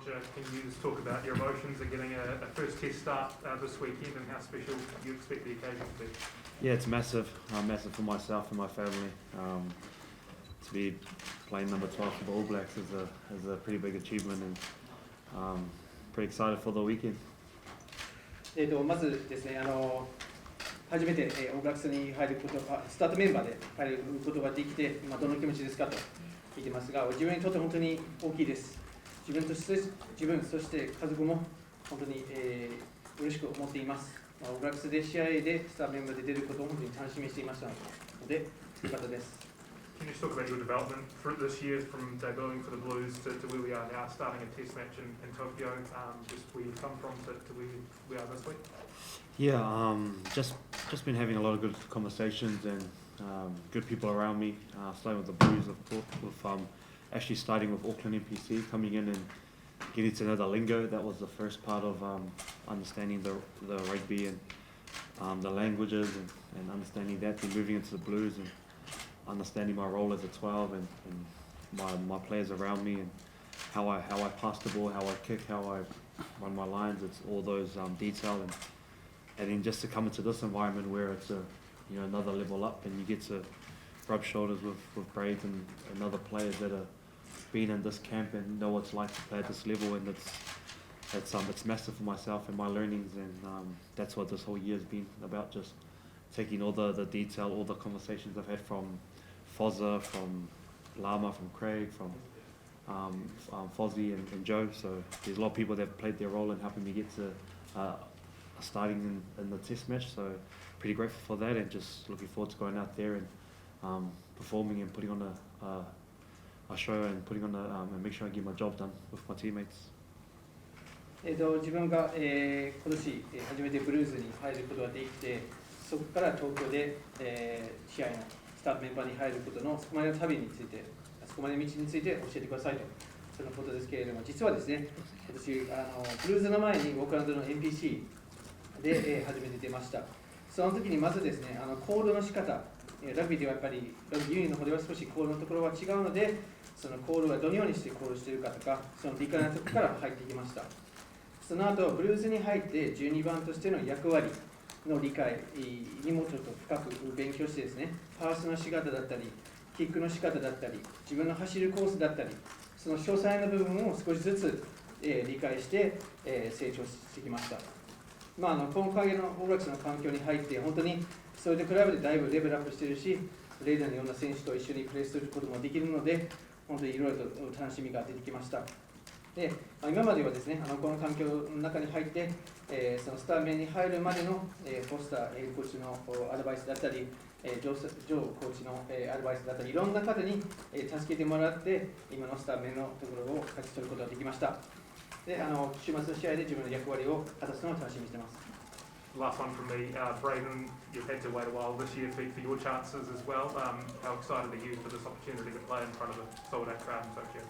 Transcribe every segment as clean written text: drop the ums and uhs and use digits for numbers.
Roger, can you just talk about your emotions of getting a first test start this weekend and how special you expect the occasion to be? Yeah, it's massive, massive for myself and my family. To be playing number 12 for the All Blacks is a pretty big achievement, and pretty excited for the weekend. まずですね、初めてオールブラックスに入ること、スタートメンバーで入ることができて、どの気持ちですかと聞いてますが、自分にとって本当に大きいです。自分、そして家族も本当に、嬉しく思っています。オールブラックスで試合でスタートメンバーで出ることを本当に楽しみにしていましたので、よかったです。Can you just talk about your development for this year from debuting for the Blues to where we are now, starting a test match in Tokyo, just where you've come from to where we are this week? Yeah, just been having a lot of good conversations and good people around me. Starting with the Blues, of course, with actually starting with Auckland NPC, coming in and getting to know the lingo. That was the first part of understanding the rugby and the languages and understanding that. Then moving into the Blues and understanding my role as a 12 and my players around me and how I pass the ball, how I kick, how I run my lines. It's all those detail and then just to come into this environment where it's another level up and you get to rub shoulders with Braydon and other players that have been in this camp and know what it's like to play at this level, and it's massive for myself and my learnings, and that's what this whole year has been about, just taking all the detail, all the conversations I've had from Fozza, from Lama, from Craig, from Fozzie and Joe. So there's a lot of people that have played their role in helping me get to starting in the test match. So pretty grateful for that, and just looking forward to going out there and performing and putting on a show and putting on and make sure I get my job done with my teammates. 自分が、今年初めてブルーズに入ることができて、そこから東京で、試合のスタートメンバーに入ることのそこまでの旅について、そこまでの道について教えてくださいと、そのことですけれども、実はですね、今年ブルーズの前にオークランドの NPC で、初めて出ました。その時にまずですね、コールの仕方、ラグビーではやっぱりラグビーユニの方では少しコールのところは違うので、そのコールはどのようにしてコールしているかとか、その理解のところから入ってきました。その後ブルーズに入って12番としての役割の理解にもちょっと深く勉強してですね、パースの仕方だったり、キックの仕方だったり、自分の走るコースだったり、その詳細な部分を少しずつ、理解して、成長してきました。今回のオールブラックスの環境に入って、本当にそれと比べてだいぶレベルアップしているし、ブレイダーのような選手と一緒にプレーすることもできるので、本当にいろいろと楽しみが出てきました。で今まではですね、この環境の中に入って、そのスターメンに入るまでの、フォスター、コーチのアドバイスだったり、ジョーコーチの、アドバイスだったり、いろんな方に、助けてもらって、今のスターメンのところを勝ち取ることができました。で週末の試合で自分の役割を果たすのを楽しみにしています。Last one from me, Braydon, you've had to wait a while this year for your chances as well. How excited are you for this opportunity to play in front of a sold-out crowd in Tokyo?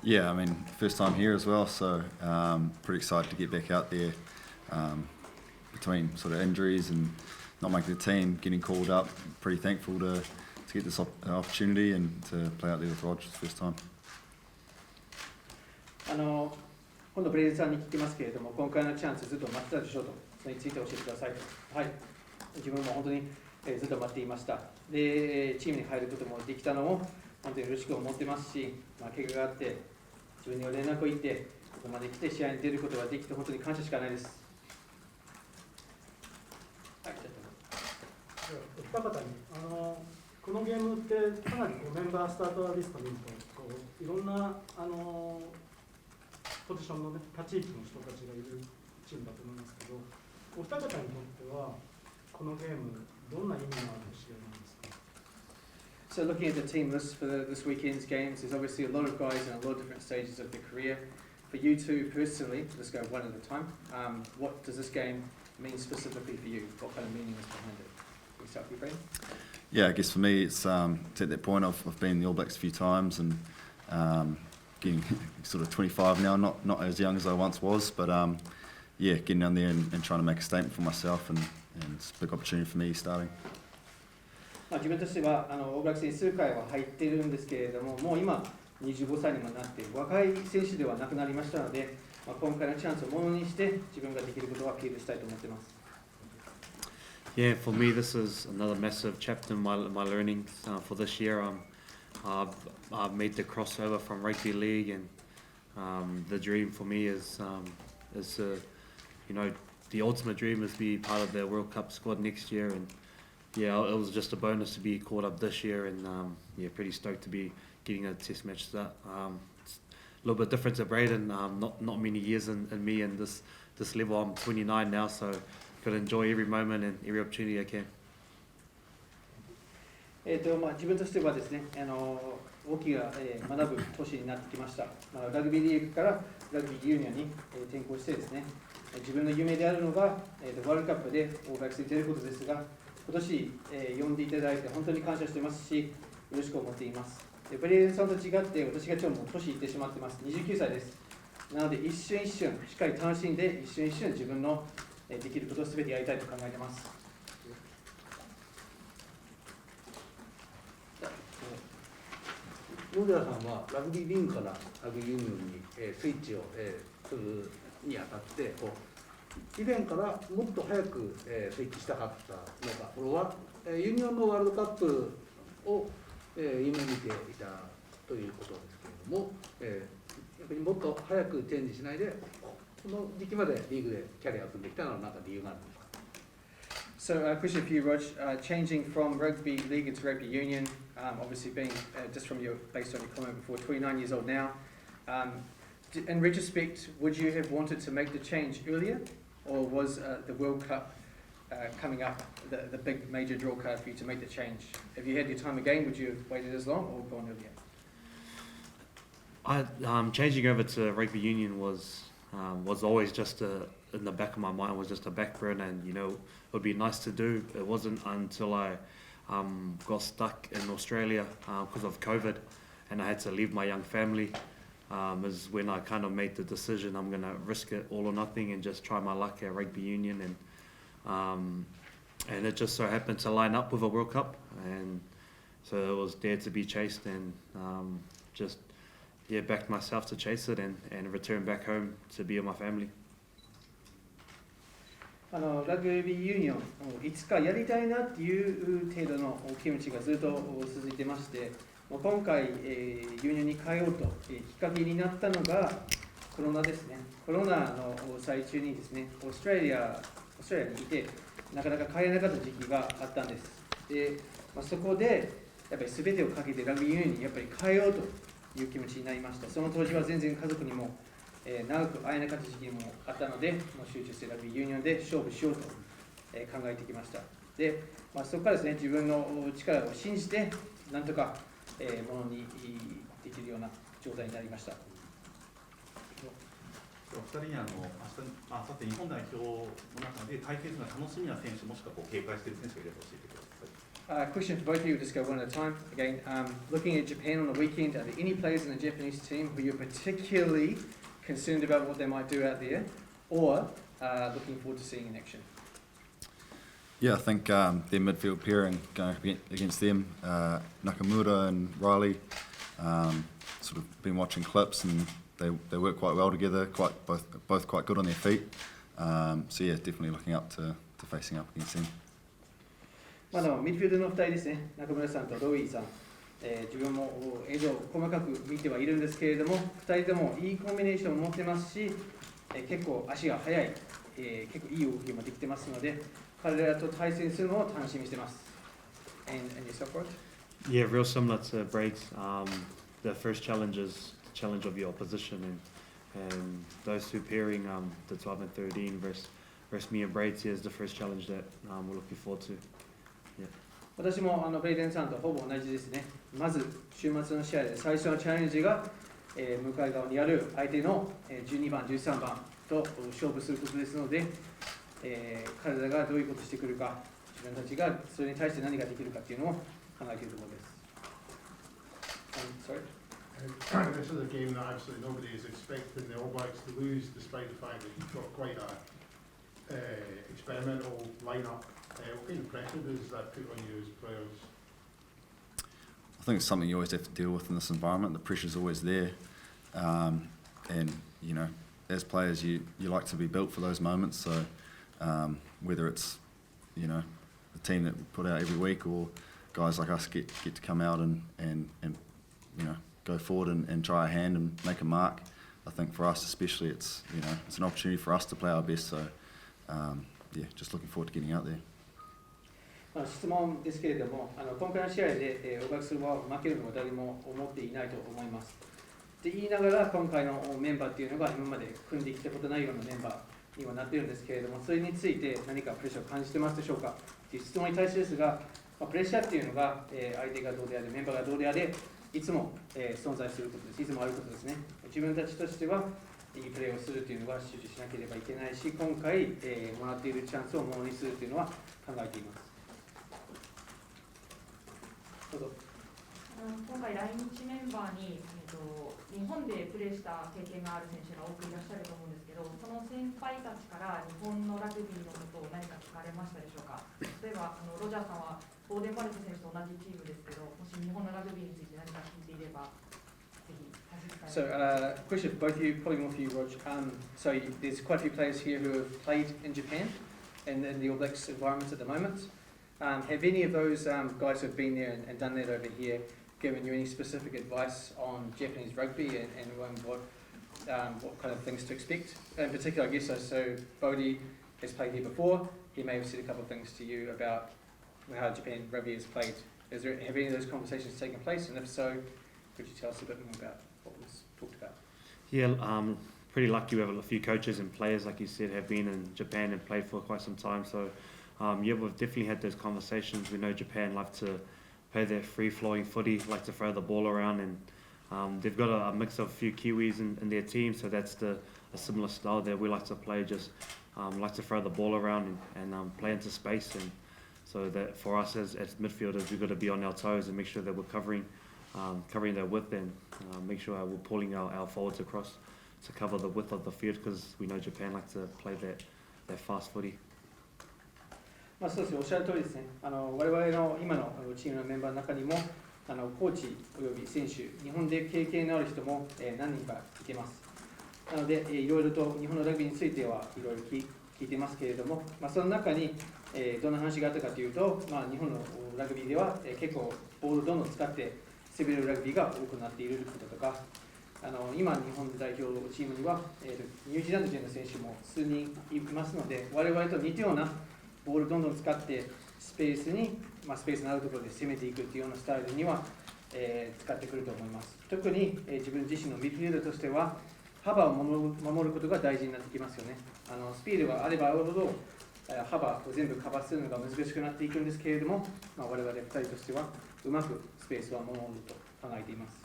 Yeah, I mean, first time here as well, so pretty excited to get back out there. Between sort of injuries and not making the team, getting called up, pretty thankful to get this opportunity and to play out there with Roger for the first time. 今度ブレイズさんに聞きますけれども、今回のチャンスずっと待ってたでしょうと、それについて教えてくださいと。はい、自分も本当にずっと待っていました。で、チームに入ることもできたのも本当に嬉しく思ってますし、怪我があって自分に連絡を言って、ここまで来て試合に出ることができて本当に感謝しかないです。はい、お二方にこのゲームってかなりメンバースタートリストを見るといろんなポジションの、立ち位置の人たちがいるチームだと思いますけど、お二方にとってはこのゲームどんな意味のある試合なんですか？ So looking at the team list for this weekend's games, there's obviously a lot of guys in a lot of different stages of their career. For you two personally, let's go one at a time. What does this game mean specifically for you? What kind of meaning is behind it? Can we start with you, Braydon? Yeah, I guess for me it's at that point I've been in the All Blacks a few times and getting sort of 25 now, not as young as I once was, but yeah, getting down there and trying to make a statement for myself, and it's a big opportunity for me starting. 自分としてはオールブラックスに数回は入っているんですけれども、もう今25歳にもなって若い選手ではなくなりましたので、今回のチャンスをものにして自分ができることをアピールしたいと思っています。Yeah, for me, this is another massive chapter in my learnings for this year. I've made the crossover from rugby league, and the dream for me is the ultimate dream is to be part of the World Cup squad next year. And yeah, it was just a bonus to be caught up this year, and yeah, pretty stoked to be getting a test match start. It's a little bit different to Braydon. Not many years in me, and this level. I'm 29 now, so got to enjoy every moment and every opportunity I can. 自分としてはですね、大きな、学ぶ年になってきました。ラグビーリーグからラグビーユニオンに、転向してですね、自分の夢であるのが、ワールドカップでオールブラックスに出ることですが、今年、呼んでいただいて本当に感謝していますし、よろしく思っています。ブレイデンさんと違って私がちょっともう年いってしまってます。29歳です。なので一瞬一瞬しっかり楽しんで、一瞬一瞬自分のできることを全てやりたいと考えています。野寺さんはラグビーリーグからラグビーユニオンにスイッチをするにあたって以前からもっと早くスイッチしたかったのか、これはユニオンのワールドカップを夢見ていたということですけれども、やっぱりもっと早くチェンジしないでこの時期までリーグでキャリアを積んできたのは何か理由があるんですか？ So, question for you, Rog. Changing from rugby league into rugby union, obviously being just from your based on your comment before, 29 years old now. In retrospect, would you have wanted to make the change earlier, or was the World Cup coming up the big major draw card for you to make the change? If you had your time again, would you have waited as long or gone earlier? Changing over to rugby union was always just in the back of my mind, was just a back burner, and it would be nice to do. It wasn't until I got stuck in Australia because of COVID, and I had to leave my young family, is when I kind of made the decision I'm going to risk it all or nothing and just try my luck at rugby union, and it just so happened to line up with a World Cup, and so it was there to be chased, and just backed myself to chase it and return back home to be with my family. ラグビーユニオンいつかやりたいなっていう程度の気持ちがずっと続いてまして、今回、ユニオンに変えようときっかけになったのがコロナですね。コロナの最中にですね、オーストラリアにいてなかなか帰れなかった時期があったんです。で、そこでやっぱり全てをかけてラグビーユニオンにやっぱり変えようという気持ちになりました。その当時は全然家族にも長く会えなかった時期もあったので、もう集中してラグビーユニオンで勝負しようと考えてきました。で、そこからですね、自分の力を信じて、なんとかものにできるような状態になりました。お二人にあさって日本代表の中で対決が楽しみな選手、もしくは警戒している選手がいれば教えてください。Question for both of you, just go one at a time. Again, looking at Japan on the weekend, are there any players in the Japanese team who you're particularly concerned about what they might do out there, or looking forward to seeing in action? Yeah, I think their midfield pairing going up against them, Nakamura and Riley, sort of been watching clips and they work quite well together, both quite good on their feet. So yeah, definitely looking up to facing up against them. ミッドフィールドの2人ですね、中村さんとロイさん、自分も映像を細かく見てはいるんですけれども、2人ともいいコンビネーションを持ってますし、結構足が速い、結構いい動きもできてますので、彼らと対戦するのを楽しみにしてます。And yourself, Rod? Yeah, real similar to Braids. The first challenge is the challenge of your opposition, and those two pairing, the 12 and 13 versus me and Braids here is the first challenge that we're looking forward to. 私もブレイデンさんとほぼ同じですね。まず週末の試合で最初のチャレンジが、向かい側にある相手の12番、13番と勝負することですので、彼らがどういうことをしてくるか、自分たちがそれに対して何ができるかというのを考えているところです。Sorry? This is a game that absolutely nobody is expecting the All Blacks to lose, despite the fact that you've got quite a experimental lineup. What kind of pressure does that put on you as players? I I think it's something you always have to deal with in this environment. The pressure's always there, and you know, as players, you like to be built for those moments. So whether it's, you know, the team that we put out every week, or guys like us get to come out and you know, go forward and try our hand and make a mark. I think for us especially, it's, you know, it's an opportunity for us to play our best. So yeah, just looking forward to getting out there. 質問ですけれども、今回の試合で、オーバックスは負けるのは誰も思っていないと思います。って言いながら、今回のメンバーっていうのが今まで組んできたことないようなメンバーにはなっているんですけれども、それについて何かプレッシャーを感じてますでしょうかという質問に対してですが、プレッシャーっていうのが、相手がどうであれ、メンバーがどうであれ、いつも、存在することです。いつもあることですね。自分たちとしてはいいプレーをするというのが集中しなければいけないし、今回、もらっているチャンスをものにするというのは考えています。どうぞ。今回来日メンバーに、日本でプレーした経験がある選手が多くいらっしゃると思うんですけど、その先輩たちから日本のラグビーのことを何か聞かれましたでしょうか。例えばロジャーさんはボーデン・バレット選手と同じチームですけど、もし日本のラグビーについて何か聞いていれば、ぜひ差し支え。So, question for both of you, probably more for you, Rog. So there's quite a few players here who have played in Japan and in the All Blacks environment at the moment. Have any of those guys who have been there and done that over here given you any specific advice on Japanese rugby and what kind of things to expect? In particular, I guess, so Bodie has played here before. He may have said a couple of things to you about how Japan rugby is played. Have any of those conversations taken place? And if so, could you tell us a bit more about what was talked about? Yeah, pretty lucky we have a few coaches and players, like you said, have been in Japan and played for quite some time. So yeah, we've definitely had those conversations. We know Japan love to play their free-flowing footy, like to throw the ball around, and they've got a mix of a few Kiwis in their team, so that's a similar style that we like to play, just like to throw the ball around and play into space. And so that for us as midfielders, we've got to be on our toes and make sure that we're covering their width and make sure we're pulling our forwards across to cover the width of the field, because we know Japan like to play that fast footy. そうですね、おっしゃる通りですね。我々の今のチームのメンバーの中にもコーチおよび選手、日本で経験のある人も何人かいてます。なので、いろいろと日本のラグビーについてはいろいろ聞いてますけれども、その中にどんな話があったかというと、日本のラグビーでは結構ボールをどんどん使って攻めるラグビーが多くなっていることとか、今日本代表チームにはニュージーランド人の選手も数人いますので、我々と似たようなボールをどんどん使ってスペースのあるところで攻めていくというようなスタイルには、使ってくると思います。特に、自分自身のミッドフィールドとしては幅を守ることが大事になってきますよね。スピードがあればあるほど幅を全部カバーするのが難しくなっていくんですけれども、我々2人としてはうまくスペースは守ると考えています。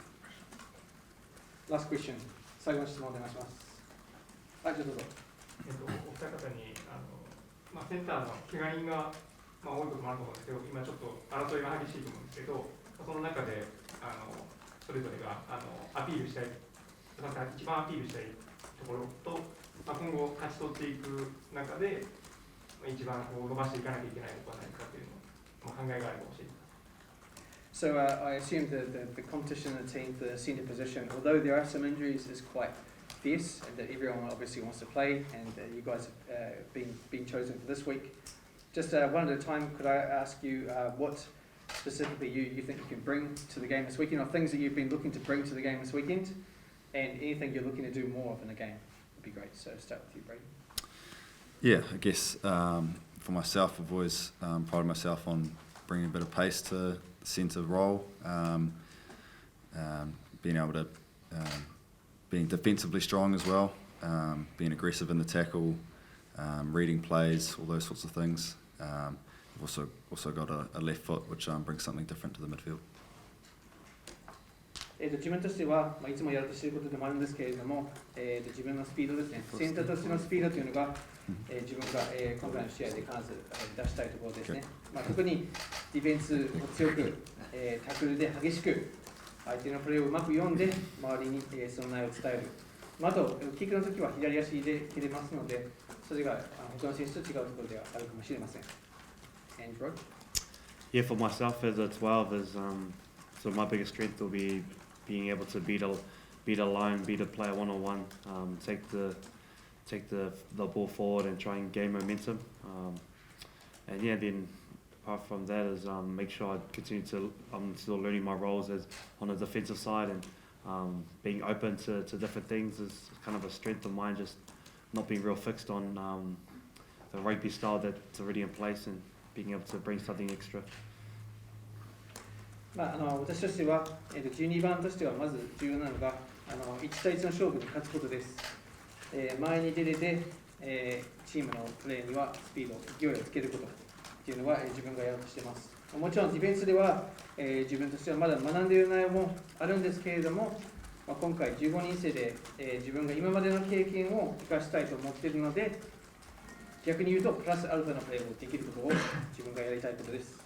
Last question。最後の質問お願いします。はい、じゃあどうぞ。お二方にセンターの怪我人が、多いこともあると思うんですけど、今ちょっと争いが激しいと思うんですけど、その中でそれぞれがアピールしたい、一番アピールしたいところと、今後勝ち取っていく中で一番伸ばしていかなきゃいけないのは何かというのを考えがあるかもしれない。So I assume the competition in the team for the senior position, although there are some injuries, is quite fierce, and that everyone obviously wants to play, and you guys have been chosen for this week. Just one at a time, could I ask you what specifically you think you can bring to the game this weekend, or things that you've been looking to bring to the game this weekend, and anything you're looking to do more of in the game would be great. So start with you, Braydon. Yeah, I guess for myself, I've always prided myself on bringing a bit of pace to the centre role, being able to being defensively strong as well, being aggressive in the tackle, reading plays, all those sorts of things. I've also got a left foot, which brings something different to the midfield. 自分としては、いつもやろうとしていることでもあるんですけれども、自分のスピードですね、センターとしてのスピードというのが、自分が今回の試合で必ず出したいところですね。特にディフェンスを強く、タックルで激しく、相手のプレーをうまく読んで、周りにその内容を伝える。あと、キックの時は左足で蹴れますので、それが他の選手と違うところではあるかもしれません。And Rog? Yeah, for myself as a 12, is so my biggest strength will be being able to beat a line, beat a player one-on-one, take the ball forward and try and gain momentum. And yeah, then apart from that is make sure I continue to, I'm still learning my roles as on the defensive side, and being open to different things is kind of a strength of mine, just not being real fixed on the rugby style that's already in place and being able to bring something extra. 私としては、12番としてはまず重要なのが1対1の勝負に勝つことです。前に出れて、チームのプレーにはスピード、勢いをつけることっていうのは、自分がやろうとしています。もちろんディフェンスでは、自分としてはまだ学んでいる内容もあるんですけれども、今回15人制で、自分が今までの経験を生かしたいと思っているので、逆に言うとプラスアルファのプレーをできることを自分がやりたいことです。